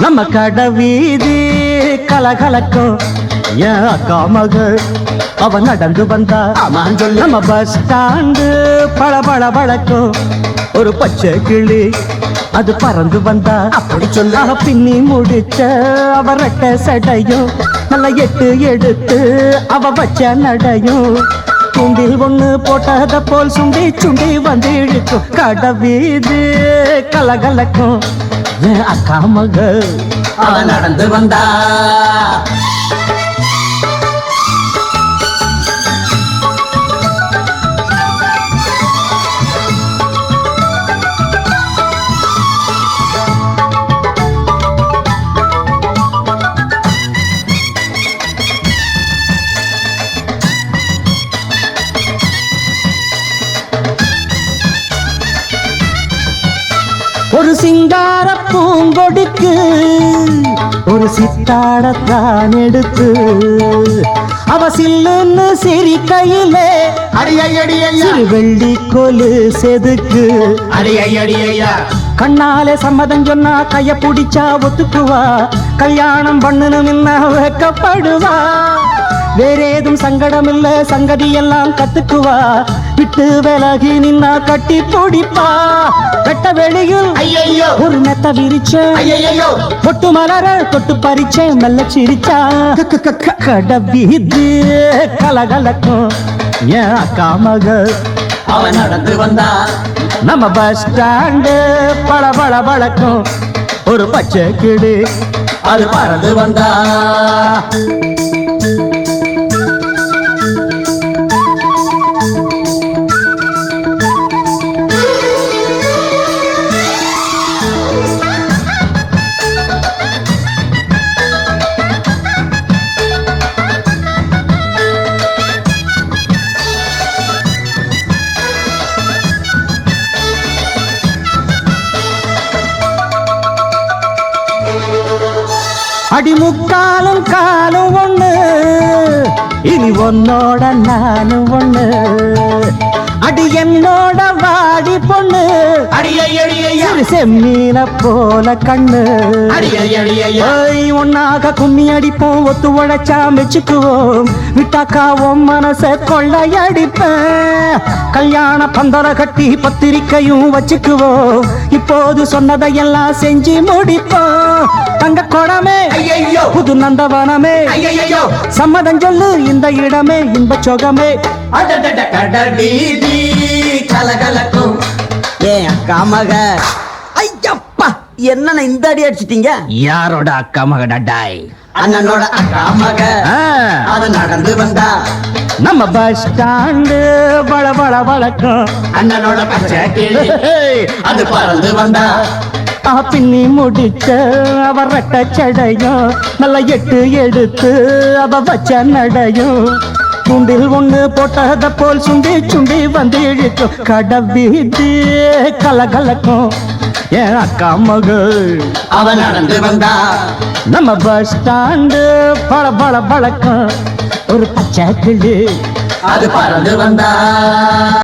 நம்ம கடை வீதி கலகலக்கும் என் அக்கா மகள் அவ நடந்து வந்தா நம்ம பஸ் ஸ்டாண்டு பளபள பழக்கும் ஒரு பச்சை கிளி அது பறந்து வந்தா அப்படி சொல்ல பின்னி முடிச்ச அவ ரெட்ட சடையும் நல்ல எட்டு எடுத்து அவ வச்ச நடையும் தூண்டில் ஒண்ணு போட்டத போல் சுண்டி சுண்டி வந்து இழுக்கும் கடை வீதி கலகலக்கும் அக்கா மகள் அவ நடந்து வந்தா ஒரு சிங்கார பூங்கொடிக்கு ஒரு சித்தாடத்தான் எடுத்து அவ சில்லுன்னு சிரிக்கையிலே சிறு வெள்ளி கொலு செதுக்கு கண்ணாலே சம்மதம் சொன்னா கைய பிடிச்சா ஒத்துக்குவா கல்யாணம் பண்ணணும் வைக்கப்படுவா வேறேதும் சங்கடம் இல்ல சங்கதி எல்லாம் கத்துக்குவா விட்டு விலகி நின்னா கட்டி பிடிப்பா வெட்ட வெளியில் ஒரு மெத்த விரிச்ச பொட்டு மலர தொட்டு பறிச்ச மெல்ல சிரிச்சா கடை வீதி கலகலக்கும் என் அக்கா மகள் அவ நடந்து வந்தா நம்ம பஸ் ஸ்டாண்டு பளபள பழக்கும் ஒரு பச்சை கிளி அது பறந்து வந்தா அடிமுக்காலும் காலும் ஒண்ணு இனி உன்னோட நானும் ஒண்ணு அடி என்னோட வாடி பொண்ணு செம்மீன போல கண்ணு ஒன்னாக கும்மி அடிப்போம் ஒத்து உழைச்சா மெச்சுக்குவோம் விட்டாக்காவும் மனச கொள்ளையடிப்பேன் கல்யாண பந்தர கட்டி பத்திரிக்கையும் வச்சுக்குவோம் இப்போது சொன்னதையெல்லாம் செஞ்சு முடிப்போம் தங்க குடமே புது நந்தவனமே சம்மதம் சொல்லு இந்த இடமே இன்ப சொகமே கலகலக்கும் ஏன் அக்கா மக ஐயப்பா என்ன இந்த அடி அடிச்சிட்டீங்க யாரோட அக்கா மக டடாய் அண்ணனோட அக்கா மக அது நடந்து வந்தா நம்ம பஸ் ஸ்டாண்டு பளபள பழக்கும் அண்ணனோட பச்சை கிளி அது பறந்து வந்தா பின்னி முடிச்ச அவ ரெட்ட சடையும் நல்ல எட்டு எடுத்து அவ வச்ச நடையும் துண்டில் ஒண்ணு போட்டத போல் சுண்டி சுண்டி வந்து இழுக்கும் கடை வீதி கலகலக்கும் என் அக்கா மகள் அவ நடந்து வந்தா நம்ம பஸ் ஸ்டாண்டு பளபள பழக்கும் ஒரு பச்சை கிளி அது பறந்து வந்தா